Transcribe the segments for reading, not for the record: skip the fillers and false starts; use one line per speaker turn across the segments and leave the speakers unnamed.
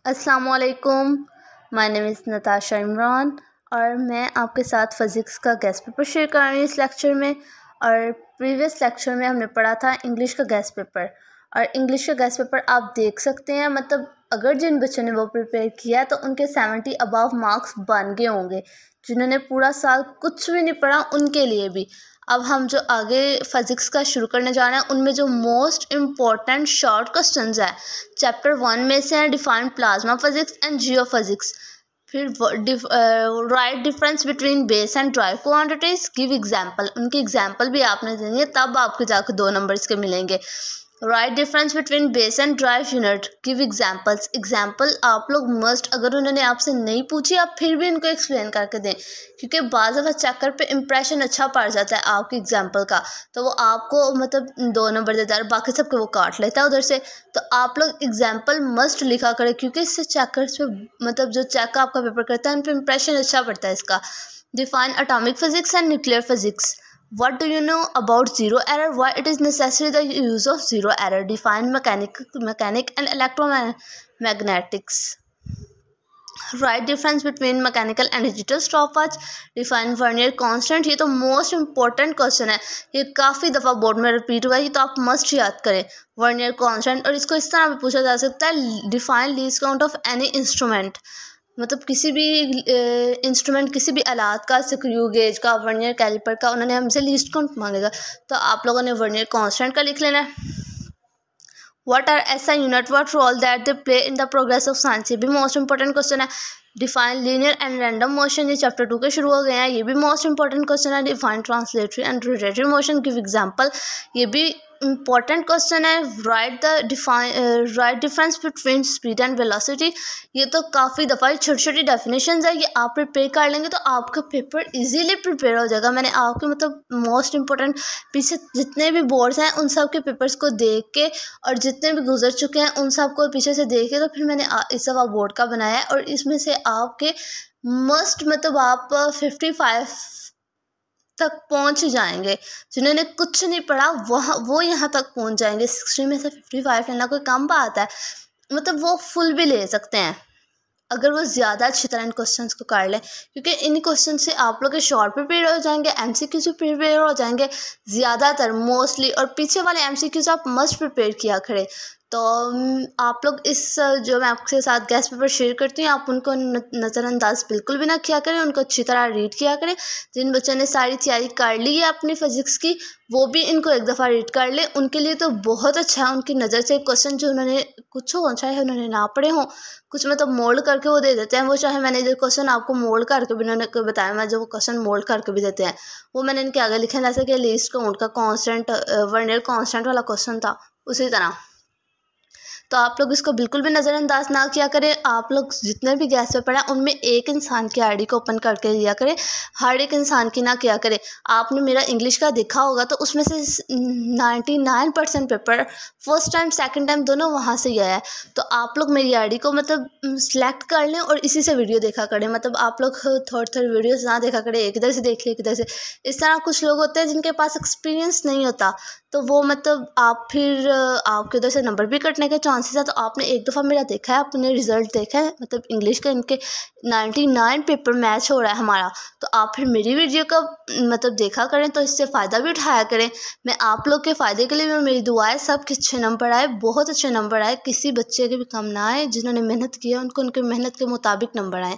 अस्सलामुअलैकुम, my name is Natasha Imran और मैं आपके साथ फ़िज़िक्स का गेस्ट पेपर शेयर कर रही हूँ इस लेक्चर में। और प्रीवियस लेक्चर में हमने पढ़ा था इंग्लिश का गेस्ट पेपर, और इंग्लिश का गेस्ट पेपर आप देख सकते हैं, मतलब अगर जिन बच्चों ने वो प्रिपेयर किया तो उनके 70 अबव मार्क्स बन गए होंगे। जिन्होंने पूरा साल कुछ भी नहीं पढ़ा उनके लिए भी। अब हम जो आगे फिज़िक्स का शुरू करने जा रहे हैं उनमें जो मोस्ट इम्पॉर्टेंट शॉर्ट क्वेश्चंस है चैप्टर 1 में से हैं define plasma physics and geo physics. फिर right difference between base and dry quantities, give example. उनके एग्जांपल भी आपने देंगे तब आपके जाकर 2 नंबर इसके मिलेंगे। Right difference between base and drive unit, give examples. Example आप लोग मस्ट, अगर उन्होंने आपसे नहीं पूछी आप फिर भी इनको एक्सप्लेन करके दें, क्योंकि बाज़ दफ़ा चेकर पे इंप्रेशन अच्छा पड़ जाता है आपके एग्जांपल का, तो वो आपको मतलब 2 नंबर देता है और बाकी सबके वो काट लेता है उधर से। तो आप लोग एग्जांपल मस्ट लिखा करें, क्योंकि इससे चेकर्स पे मतलब जो चेक आपका पेपर करता है उन पर इंप्रेशन अच्छा पड़ता है इसका। Define atomic physics and nuclear physics. What do you know about zero error? Why it is necessary the use of zero error? Define mechanic and electromagnetics. Right difference between mechanical and digital stopwatch. Define Vernier constant. ये तो most important question है, ये काफ़ी दफ़ा board में repeat हुआ है, ये तो आप मस्ट याद करें वर्नियर कांस्टेंट। और इसको इस तरह भी पूछा जा सकता है, define least count of any instrument. मतलब किसी भी इंस्ट्रूमेंट, किसी भी आलात का, स्क्रू गेज का, वर्नियर कैलिपर का, उन्होंने हमसे लीस्ट काउंट मांगेगा तो आप लोगों ने वर्नियर कांस्टेंट का लिख लेना है। What are SI unit, what role that they play in the progress of science, ये भी मोस्ट इंपॉर्टेंट क्वेश्चन है। Define linear and random motion, ये चैप्टर 2 के शुरू हो गए हैं, ये भी मोस्ट इंपॉर्टेंट क्वेश्चन है। Define translatory and rotatory motion, give example, ये भी इम्पॉर्टेंट क्वेश्चन है। Write difference between speed and velocity, ये तो काफ़ी दफ़ा छोटी छोटी डेफिनेशंस है, ये आप प्रिपेयर कर लेंगे तो आपका पेपर इजीली प्रिपेयर हो जाएगा। मैंने आपके मतलब मोस्ट इम्पॉर्टेंट पीछे जितने भी बोर्ड्स हैं उन सब के पेपर्स को देख के और जितने भी गुजर चुके हैं उन सब को पीछे से देख के तो फिर मैंने इस दफ़ा बोर्ड का बनाया है। और इसमें से आपके मस्ट मतलब आप 55 तक पहुंच जाएंगे। जिन्होंने कुछ नहीं पढ़ा वो यहाँ तक पहुंच जाएंगे। 60 में से 55 लेना कोई कम बात है, मतलब वो फुल भी ले सकते हैं अगर वो ज़्यादा अच्छी तरह इन क्वेश्चंस को कर लें, क्योंकि इन क्वेश्चन से आप लोग के शॉर्ट प्रिपेयर हो जाएंगे, एमसीक्यू से प्रिपेयर हो जाएंगे ज़्यादातर मोस्टली, और पीछे वाले एमसीक्यूज आप मस्ट प्रिपेयर किया करें। तो आप लोग इस जो मैं आपके साथ गेस्ट पेपर शेयर करती हूँ आप उनको नज़रअंदाज बिल्कुल भी ना किया करें, उनको अच्छी तरह रीड किया करें। जिन बच्चों ने सारी तैयारी कर ली है अपनी फिज़िक्स की वो भी इनको एक दफ़ा रीड कर ले, उनके लिए तो बहुत अच्छा है। उनकी नज़र से क्वेश्चन जो उन्होंने कुछ हो, चाहे उन्होंने ना पढ़े हों, कुछ मतलब मोल्ड करके वो दे देते हैं। वो चाहे मैंने जो क्वेश्चन आपको मोल्ड करके भी उन्होंने बताया, मैं जो क्वेश्चन मोल्ड करके भी देते हैं वो मैंने इनके आगे लिखे हैं, जैसे कि लीस्ट काउंट का कांस्टेंट वर्नियर कांस्टेंट वाला क्वेश्चन था उसी तरह। तो आप लोग इसको बिल्कुल भी नज़रअंदाज ना किया करें। आप लोग जितने भी गैस पे पढ़ा उनमें एक इंसान की आईडी को ओपन करके लिया करें, हर एक इंसान की ना किया करें। आपने मेरा इंग्लिश का देखा होगा तो उसमें से 99% paper first time second time दोनों वहाँ से ही आया है। तो आप लोग मेरी आईडी को मतलब सिलेक्ट कर लें और इसी से वीडियो देखा करें। मतलब आप लोग थर्ड वीडियोज़ ना देखा करें, एक इधर से देख ले एक इधर से। इस तरह कुछ लोग होते हैं जिनके पास एक्सपीरियंस नहीं होता, तो वो मतलब आप फिर आपके उधर से नंबर भी कटने के चांसेस है। तो आपने एक दफ़ा मेरा देखा है, आपने रिज़ल्ट देखा है, मतलब इंग्लिश का इनके 99 पेपर मैच हो रहा है हमारा, तो आप फिर मेरी वीडियो का मतलब देखा करें, तो इससे फ़ायदा भी उठाया करें। मैं आप लोग के फ़ायदे के लिए मेरी दुआ है सबके अच्छे नंबर आए, बहुत अच्छे नंबर आए, किसी बच्चे के भी कम ना आए। जिन्होंने मेहनत की है उनको उनके मेहनत के मुताबिक नंबर आए।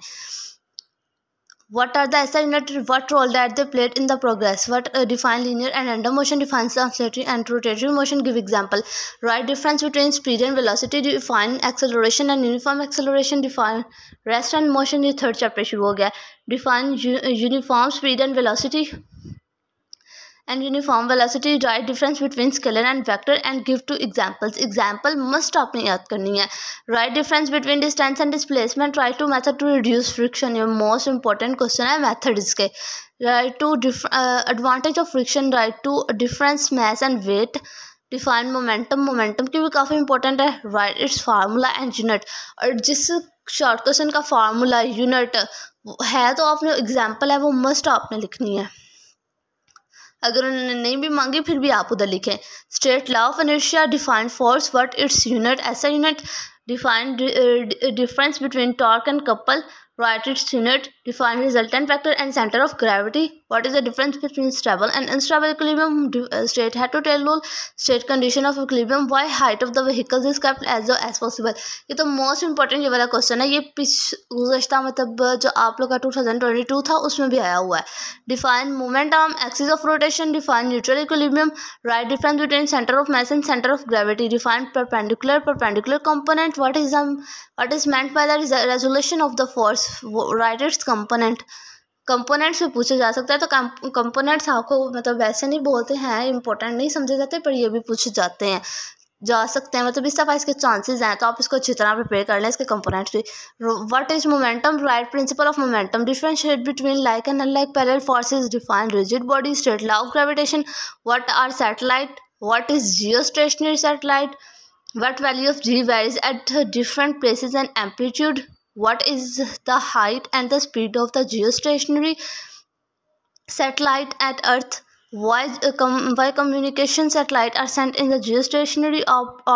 What are the SI unit? What role that they played in the progress? What define linear and random motion? Define translatory and rotatory motion. Give example. Write difference between speed and velocity. Define acceleration and uniform acceleration. Define rest and motion. ये third chapter शुरू हो गया. Define uniform speed and velocity. And uniform velocity, write difference between scalar and vector and give 2 examples. Example must आपने याद करनी है। Write difference between distance and displacement. Try to method to reduce friction. ये most important question है method इसके। Write to advantage of friction. Write to difference mass and weight. Define momentum. Momentum की भी काफ़ी important है। Write its formula and unit. और जिस short question का फार्मूला यूनिट है तो आपने एग्जाम्पल है वो मस्ट आपने लिखनी है। अगर उन्होंने नहीं भी मांगी फिर भी आप उधर लिखें। State law of inertia, define force, what its unit, ऐसा unit, Define difference between torque and couple. Write its unit. Define resultant vector and center of gravity. What is the difference between stable and unstable equilibrium? State head to tail rule. State condition of equilibrium. Why height of the vehicles is kept as low as possible. ये तो most important ये वाला question है. ये गुज़श्ता मतलब जो आप लोग का 2022 था उसमें भी आया हुआ है. Define moment arm, axis of rotation. Define neutral equilibrium. Right difference between centre of mass and centre of gravity. Define perpendicular component. What is meant by the resolution of the force? Write its component. Component से पूछा जा सकता है. तो components आपको मतलब वैसे नहीं बोलते हैं, इंपॉर्टेंट नहीं समझे जाते, पर ये भी पूछे जाते हैं, जा सकते हैं, मतलब इस दफ़ा इसके चांसेस हैं. तो आप इसको अच्छी तरह प्रिपेयर कर लें, इसके कंपोनेंट्स भी. What is momentum? Write principle of momentum. Differentiate between like and unlike parallel forces. Define rigid body. State law of gravitation. What are satellite? What is geostationary satellite? What value of G varies at different places and amplitude? What is the height and the speed of the geostationary satellite at Earth? Why communication satellites are sent in the geostationary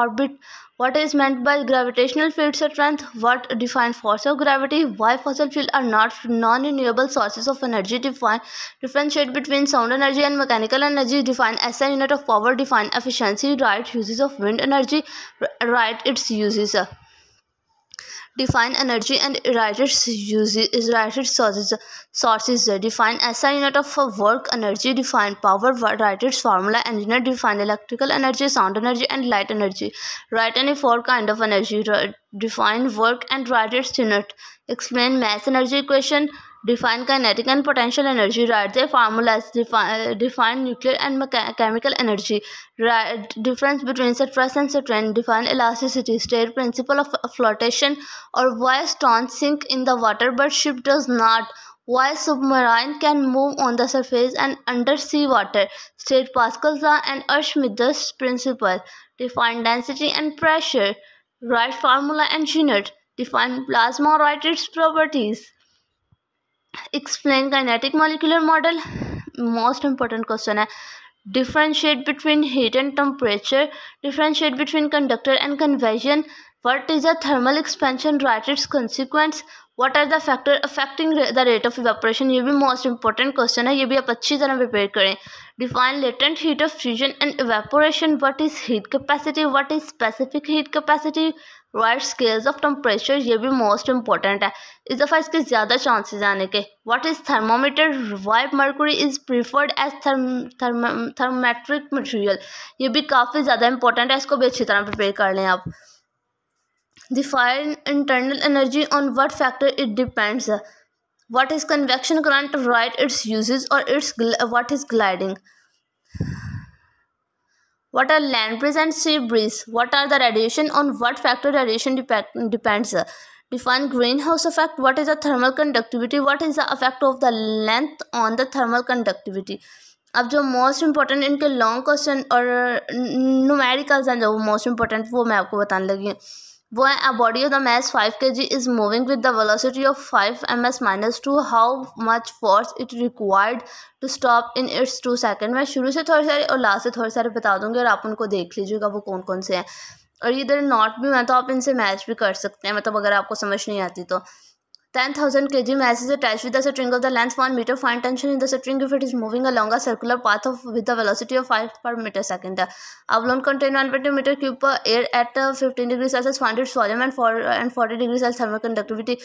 orbit? What is meant by gravitational field strength? What defines force of gravity? Why fossil fuels are not non-renewable sources of energy? Differentiate between sound energy and mechanical energy. Define SI unit of power. Define efficiency. Write uses of wind energy. Write its uses. Define energy and write its uses. Write its sources. Define SI unit of work. Energy. Define power. Write its formula. Engineer. Define electrical energy, sound energy, and light energy. Write any four kind of energy. Define work and write its unit. Explain mass energy equation. Define kinetic and potential energy. Write their formulas. Define nuclear and chemical energy. Write difference between stress and strain. Define elasticity. State principle of flotation, or why stones sink in the water but ship does not. Why submarine can move on the surface and under sea water. State Pascal's law and Archimedes' principle. Define density and pressure. Write formula and unit. Define plasma. Write its properties. Explain kinetic molecular model. Most important question है. Differentiate between heat and temperature. Differentiate between conductor and convection. What is a thermal expansion? Write its consequence. What are the factors affecting the rate of evaporation? ये भी most important question है, ये भी आप अच्छी तरह prepare करें. Define latent heat of fusion and evaporation. What is heat capacity? What is specific heat capacity? Write scales of temperature. ये भी मोस्ट इंपॉर्टेंट है, इस दफ़ा इसके ज़्यादा चांसेस आने के. What is thermometer? Why mercury is preferred as thermometric material? ये भी काफ़ी ज़्यादा इंपॉर्टेंट है, इसको भी अच्छी तरह प्रिपेयर कर लें आप. Define internal energy. On what factor it depends. What is convection current? Write its uses or what is gliding. What are land breeze and sea breeze? What are the radiation? On what factor radiation depends. Define greenhouse effect. What is the thermal conductivity? What is the effect of the length on the thermal conductivity? अब जो most important इनके long question और numericals हैं जो most important, वो मैं आपको बताने लगी हूँ. वो है, a body of the mass 5 kg is moving with the velocity of 5 ms-2. How much force it required to stop in its 2 second. मैं शुरू से थोड़े सारे और लास्ट से थोड़े सारे बता दूंगी और आप उनको देख लीजिएगा वो कौन कौन से हैं. और इधर नॉट भी हैं तो आप इनसे मैच भी कर सकते हैं, मतलब अगर आपको समझ नहीं आती तो. 10,000 kg mass is attached with the string of the length 1 meter. Find tension in the string if it is moving along a circular path with the velocity of 5 per meter second. A balloon contain 120 meter cube per air at 15 degrees Celsius. Find its volume and 40 degrees Celsius thermal conductivity.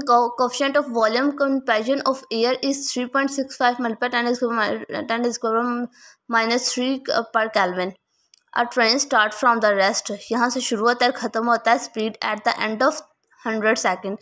Coefficient of volume compression of air is 3.65 multiplied 10 is minus 3 per Kelvin. A train start from the rest. यहाँ से शुरू होता है ख़त्म होता है speed at the end of 100 second.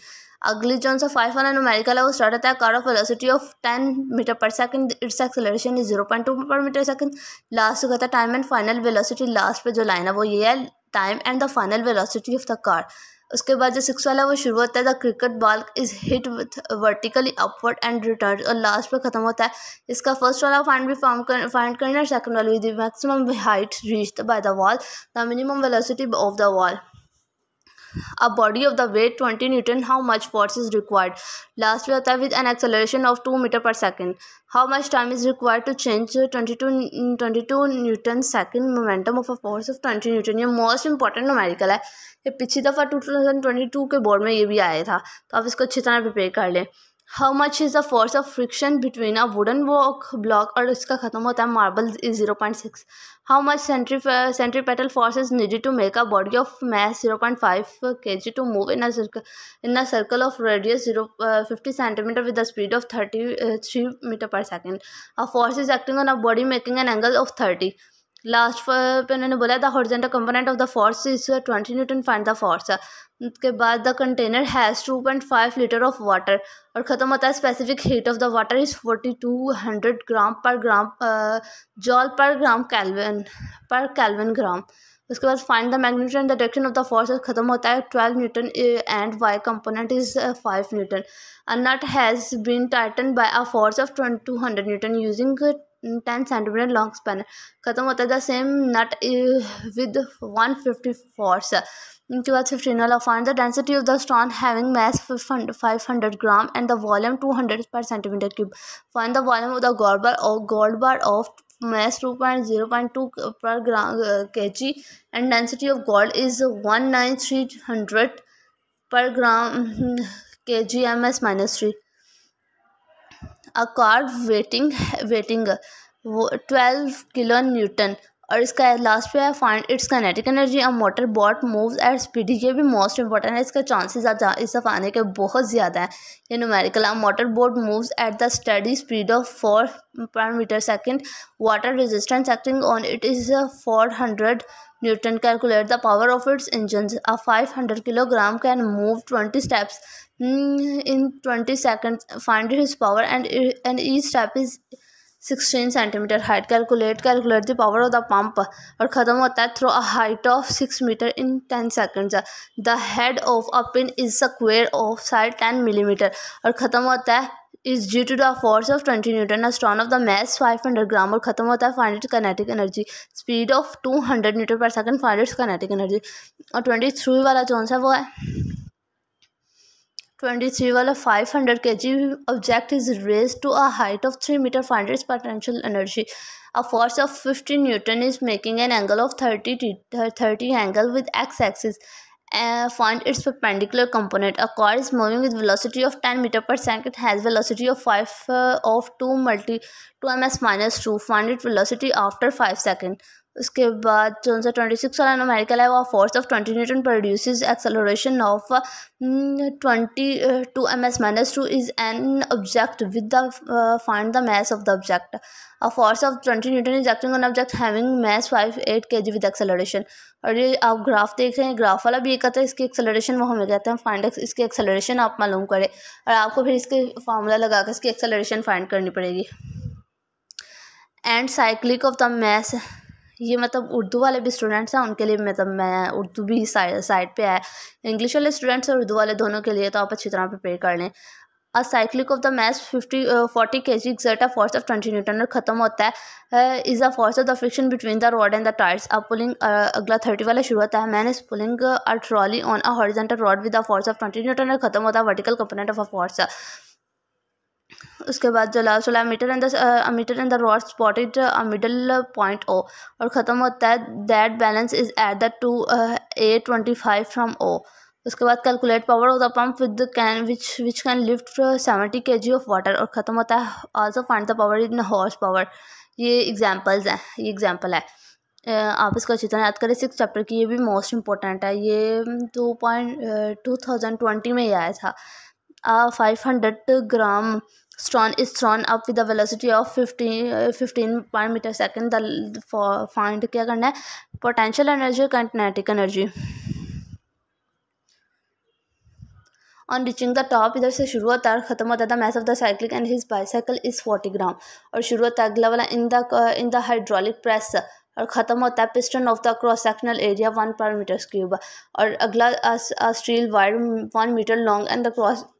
अगली जो सा 5 वाला न्यूमेरिकल है वो स्टार्ट होता है car of velocity of 10 metre per second. Its acceleration is 0.2 per metre second. Last होता है time and final velocity. Last पे जो लाइन है वो ये है, time and the final velocity of the car. उसके बाद जो 6 वाला है वो शुरू होता है the cricket ball is hit with vertically upward and return, और लास्ट पे खत्म होता है. इसका फर्स्ट वाला फाइंड करना है, सेकंड वाला with maximum height reached by the wall, the minimum velocity of the wall. a body of the weight 20 Newton, how much force is required? Last में होता है with an acceleration of 2 meter per second. How much time is required to change 22 Newton second momentum of a force of 20 Newton? ये most important numerical है, ये पिछली दफ़ा 2022 के board में ये भी आया था, तो आप इसको अच्छी तरह प्रिपेयर कर लें. How much is the force of friction between a wooden block, और इसका ख़त्म होता है marble is 0.6. How much centripetal force is needed to make a body of mass 0.5 kg to move in a circle of radius 50 centimeter with the speed of 33 meter per second. A force is acting on a body making an angle of 30. Last पे उन्होंने बोला the horizontal component of the force is 20 newton, find the force. उसके बाद the container has 2.5 litre of water, और ख़त्म होता है specific heat of the water is 4200 gram per gram joule per gram kelvin gram. उसके बाद find the magnitude and the direction of the force, ख़त्म होता है 12 newton and Y component is 5 Newton. A nut has been tighten by a force of 200 newton using 10 centimeter long spanner. ख़त्म होता है the same nut with 150 force. इनके बाद 15 वाला find the density of the stone having mass 500 gram and the volume 200 per centimetre cube. Find the volume of the gold bar of mass 0.2 per gram kg and density of gold is 19300 per gram kg ms minus 3. A car weighing 12 kilo Newton, और इसका last पे है find its kinetic energy. A motor boat moves at speed, ये भी most important है, इसका chances इस दफ़ा आने के बहुत ज़्यादा है. ये numerical. A motor boat moves at the steady speed of 4 per metre second. Water resistance acting on it is 400 Newton. Calculate the power of its engines. A 500 kilogram can move 20 steps in 20 seconds. Find its power and each step is 16 centimeter height. Calculate the power of the pump, और ख़त्म होता है through a height of 6 meter in 10 seconds. The head of a pin is square of side 10 millimeter, और ख़त्म होता है is due to the force of 20 Newton. A stone of the mass 500 ग्राम, और ख़त्म होता है find its kinetic energy. Speed of 200 metre पर second, find its kinetic energy. और 23 वाला कौन सा वो है? 23 वाला 500 kg object is raised to a height of 3 meter, find its potential energy. A force of 50 Newton is making an angle of 30 angle with x-axis. Find its perpendicular component. A car is moving with velocity of 10 meter per second, has velocity of 2 ms minus 2. Find its velocity after 5 seconds. उसके बाद जो सा 26 वाला numerical है वो force of 20 Newton produces acceleration of 22 ms minus 2 is an object with the find the mass of the object. A force of 20 Newton is acting on object having mass 58 kg with acceleration. और ये आप graph देख रहे हैं, graph वाला भी एक आता है, इसकी एक्सेलरेशन वो हमें कहते हैं फाइंड इसकी एक्सेलरेशन आप मालूम करें, और आपको फिर इसके फार्मूला लगा कर इसकी एक्सेलरेशन फाइंड करनी पड़ेगी. एंड साइक्लिक ऑफ द मास, ये मतलब उर्दू वाले भी स्टूडेंट्स हैं उनके लिए, मतलब मैं उर्दू भी साइड पे है, इंग्लिश वाले स्टूडेंट्स और उर्दू वाले दोनों के लिए, तो आप अच्छी तरह प्रिपेयर कर लें. A cyclic of the mass 40 kg exert a force of 20 Newton, और ख़त्म होता है is a force of the friction between the rod and the tyres. अब पुलिंग अगला 30 वाला शुरू होता है. Man is pulling a trolley on a horizontal rod with a force of 20 Newton, और ख़त्म होता है vertical component of a force. उसके बाद जो लास्ट वाला metre and the rod spotted a middle point O, और ख़त्म होता है that balance is at the 2A25 from O. उसके बाद calculate power of the pump with can which can lift 70 kg of water, और ख़त्म होता है also find the power in horse power. ये एग्जांपल्स हैं, ये एग्जांपल है, आप इसको अच्छी तरह याद करें. 6 चैप्टर की ये भी मोस्ट इंपॉर्टेंट है, ये 2020 में ही आया था. 500 ग्राम stone is thrown up with a velocity of 15 per meter second. Find क्या करना है? Potential energy और kinetic energy. On reaching the top, इधर से शुरू होता है और ख़त्म होता है. The mass of the cyclic and his bicycle is 40 ग्राम, और शुरू होता है अगला वाला in the hydraulic press, और ख़त्म होता है piston of the cross sectional area 1 per meter cube, और अगला steel wire 1 meter long and the cross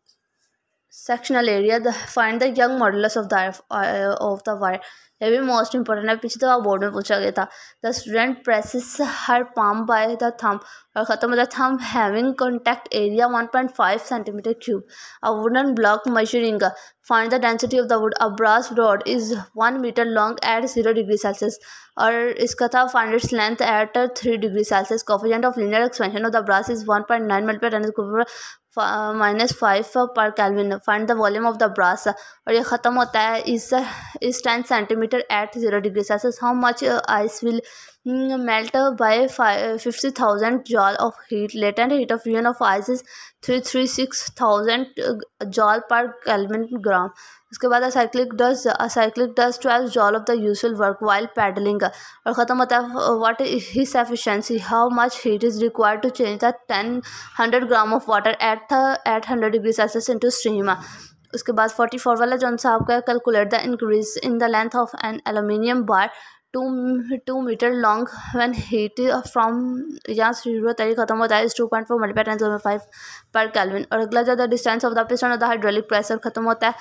sectional area. Find the young modulus of the wire. ये भी मोस्ट इंपॉर्टेंट है, पीछे तो बोर्ड में पूछा गया था। The student presses her palm by the thumb, और ख़त्म होता है thumb having contact area 1.5 centimetre cube. A wooden block measuring, find the density of the wood. A brass rod is 1 metre long at 0 degree Celsius, और इसका था find its length at 3 degree Celsius. Coefficient of linear expansion of the brass is 1.9 × 10⁻⁵ per kelvin. Find the volume of the brass, और ये ख़त्म होता है इस 10 centimetre at 0 degree Celsius. How much ice will melt by 50,000 joule of heat. Latent heat of fusion of ice is 336,000 joule per kelvin gram. उसके बाद cyclic does 12 joule of the usual work while paddling, और ख़त्म होता है what is his efficiency. How much heat is required to change the 100 gram of water eight 100 degree Celsius into steam. उसके बाद 44 वाला जो सा आपका calculate the increase in the length of an aluminium bar 2 metre long when heat from, यहाँ शुरू होता है ख़त्म होता है इस 2.4 × 10⁵ पर केल्विन। और अगला जो the distance of the piston of the hydraulic press, खत्म होता है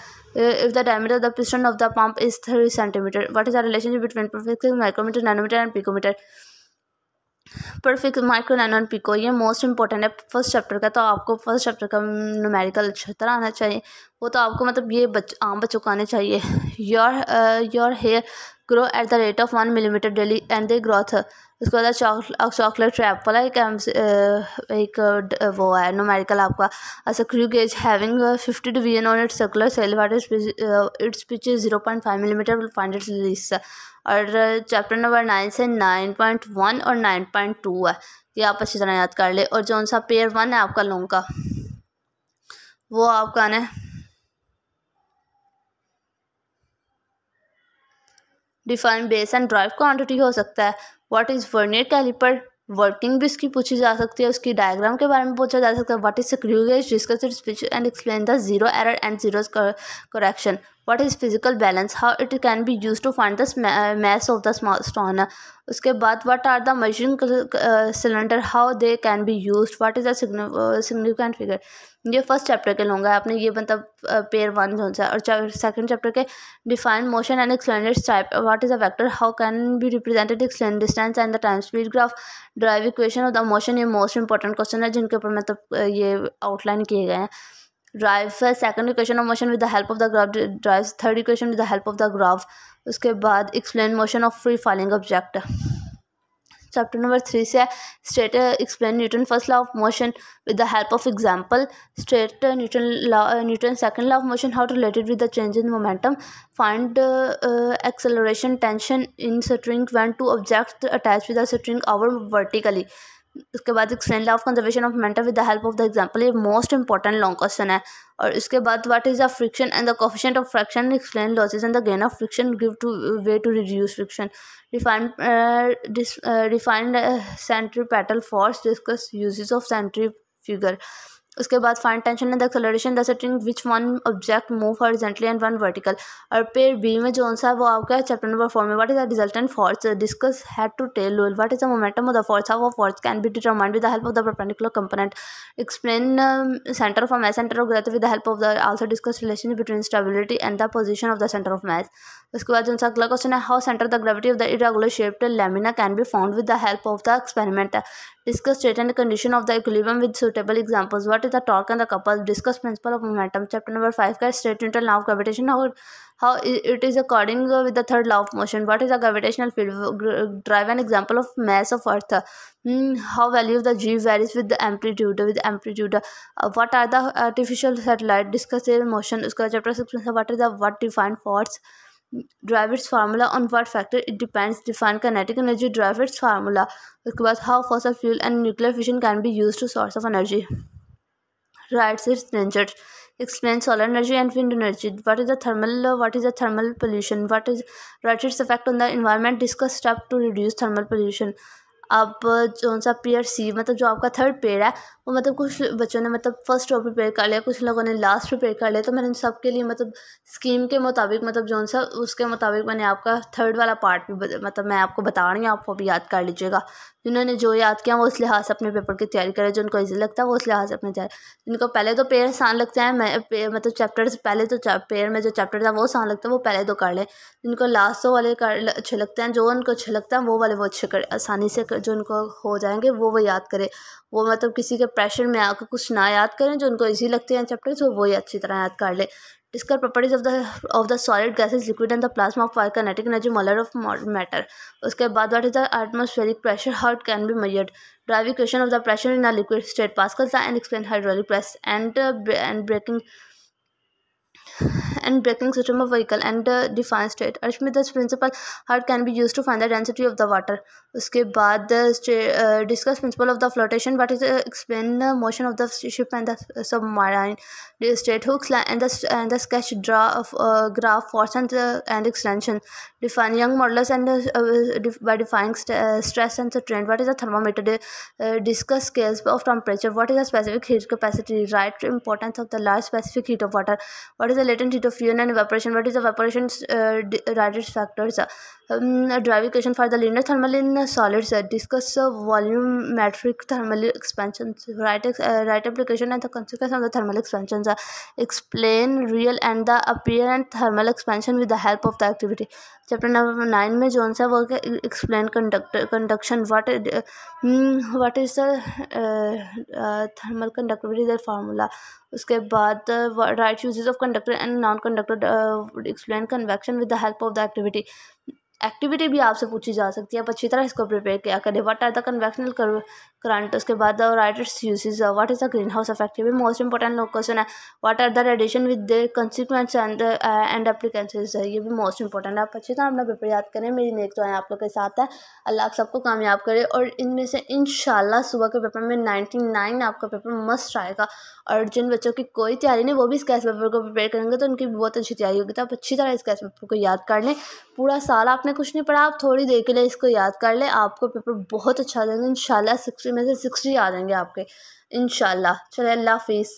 if the diameter of the piston of the pump is 3 centimetre. What is the relationship between perfect micrometre, nanometre and picometre. Perfect, micro, nano and pico, ये most important है first chapter का। तो आपको first chapter का numerical अच्छी तरह आना चाहिए, वो तो आपको मतलब ये आम बच्चों को आने चाहिए। Your hair grow at the rate of 1 millimetre daily and they growth. उसके बाद चॉकलेट ट्रैप वाला एक वो है न्यूमेरिकल आपका। Screw gauge having 50 division on its circular scale, what is its pitch 0.5 millimetre, will find its release. और chapter number 9 से 9.1 और 9.2 है, ये आप अच्छी तरह याद कर ले। और जो सा पेयर 1 है आपका लॉन्ग का, वो आपका आना है define base and drive quantity हो सकता है। What is vernier calliper, working भी इसकी पूछी जा सकती है, उसकी डायग्राम के बारे में पूछा जा सकता है। What is screw gauge, discuss its pitch and explain the zero error and zero correction. What is physical balance, how it can be use to find the mass of the stone. उसके बाद what are the measuring cylinder, how they can be use, what is the significant figure. ये first chapter के लूँगा आपने, ये मतलब pair 1 जो है। और सेकंड चैप्टर के define motion and explain it's type, what is a vector, how can be represented, explain distance and the time speed graph, drive equation of the motion. ये मोस्ट इंपॉर्टेंट क्वेश्चन है जिनके ऊपर मतलब ये outline किए गए हैं। Drive second equation of motion with the help of the graph, drive third equation with the help of the graph. उसके बाद explain motion of free falling object. Chapter number 3 से state explain Newton first law of motion with the help of example, state Newton second law of motion, how to related with the change in momentum, find acceleration tension in string when two objects attach with the string over vertically. उसके बाद explain law of conservation of momentum with the help of the example, ये most important long question है। और इसके बाद what is the friction and the coefficient of fraction, explain losses and the gain of friction, give two way to reduce friction, defined centripetal force, discuss uses of centrifugal. उसके बाद find tension and the acceleration the string which one object move horizontally and one vertical. और pair B में जो सा है वो आपका chapter number 4 में what is the resultant force, discuss head to tail rule, what is the momentum of the force, how force can be determined with the help of the perpendicular component, explain centre of mass, centre of gravity with the help of the, also discuss relation between stability and the position of the centre of mass. उसके बाद जो सा अगला question है how centre the gravity of the irregular shaped lamina can be found with the help of the experiment, discuss state and condition of the equilibrium with suitable examples, what is the torque and the couple, discuss principle of momentum। Chapter number 5 का state neutral law of gravitation, how it is according with the third law of motion, what is the gravitational field, drive an example of mass of earth, how value of the g varies with the amplitude, what are the artificial satellite, discuss their motion। उसका chapter 6 what is the what defined force, drive its formula, on what factor it depends, define kinetic energy, drive its formula। उसके बाद how fossil fuel and nuclear fission can be used to source of energy, writes its dangers, explain solar energy and wind energy, what is the thermal pollution, write its effect on the environment, discuss step to reduce thermal pollution। अब जो सा pair सी मतलब जो आपका third pair है वो मतलब कुछ बच्चों ने मतलब फर्स्ट रो प्रिपेयर कर लिया, कुछ लोगों ने लास्ट प्रिपेयर कर लिया। तो मैंने सबके लिए मतलब स्कीम के मुताबिक मतलब जो सा उसके मुताबिक मैंने आपका थर्ड वाला पार्ट भी मतलब मैं आपको बता रही हूँ, आप वो भी याद कर लीजिएगा। जिन्होंने जो याद किया वो उस लिहाज से अपने पेपर की तैयारी करें, जिनको ईजी लगता है वो उस लिहाज से अपनी तैयारी। जिनको पहले तो पेयर आसान लगते हैं, मतलब चैप्टर्स पहले तो पेयर में जो चैप्टर था वो आसान लगता है वो पहले तो कर लें। जिनको लास्ट वाले अच्छे लगते हैं, जो उनको अच्छे लगता है वो वाले वो अच्छे कर आसानी से जो उनको हो जाएंगे वो याद करें। वो मतलब किसी के प्रेशर में आकर कुछ ना याद करें, जो उनको ईजी लगते हैं चैप्टर्स वो वही अच्छी तरह याद कर ले। Discuss properties of the solid gases liquid and the plasma of kinetic energy molar of matter. उसके बाद what is the atmospheric pressure, how it can be measured, drive equation of the pressure in a liquid state, pascal law and explain hydraulic press and braking system of vehicle and defined state. Archimedes principle, how it can be used to find the density of the water. उसके बाद discuss principle of the flotation, what is explain the motion of the ship and the submarine, the state hooks and the sketch draw of graph force and extension, define young modulus and by defining stress and strain. What is a thermometer? Discuss scales of temperature. What is the specific heat capacity? Write importance of the large specific heat of water. What is the latent heat of fusion and evaporation? What is the evaporation radius factors? Drive equation for the linear thermal in solids. Discuss volumetric thermal expansions. Write application and the consequence of the thermal expansions. Explain real and the apparent thermal expansion with the help of the activity. Chapter number 9 में जो सा वो explain conduction, what is the thermal conductivity the formula. उसके बाद right uses of conductor and non conductor, explain convection with the help of the activity. Activity भी आपसे पूछी जा सकती है, आप अच्छी तरह इसको प्रिपेयर किया करें। What are the convectional current, उसके बाद write its uses, what is the green house effect, ये भी मोस्ट इंपॉर्टेंट क्वेश्चन है। What are the radiation with the consequence and applications, ये भी मोस्ट इंपॉर्टेंट है। आप अच्छी तरह अपना पेपर याद करें, मेरी नेक दुआएं आप लोग के साथ है। अल्लाह आप सबको कामयाब करे और इनमें से इंशाल्लाह सुबह के पेपर में 99 आपका पेपर मस्त आएगा। और जिन बच्चों की कोई तैयारी नहीं वो भी इस गैस पेपर को प्रिपेयर करेंगे तो उनकी बहुत अच्छी तैयारी होगी। तो आप अच्छी तरह इस गैस पेपर को याद कर लें। पूरा साल आपने कुछ नहीं पढ़ा, आप थोड़ी देर के लिए इसको याद कर लें, आपको पेपर बहुत अच्छा आ जाएगा इंशाल्लाह। 60 में से 60 आ जाएंगे आपके इंशाल्लाह। चलिए अल्लाह हाफिज़।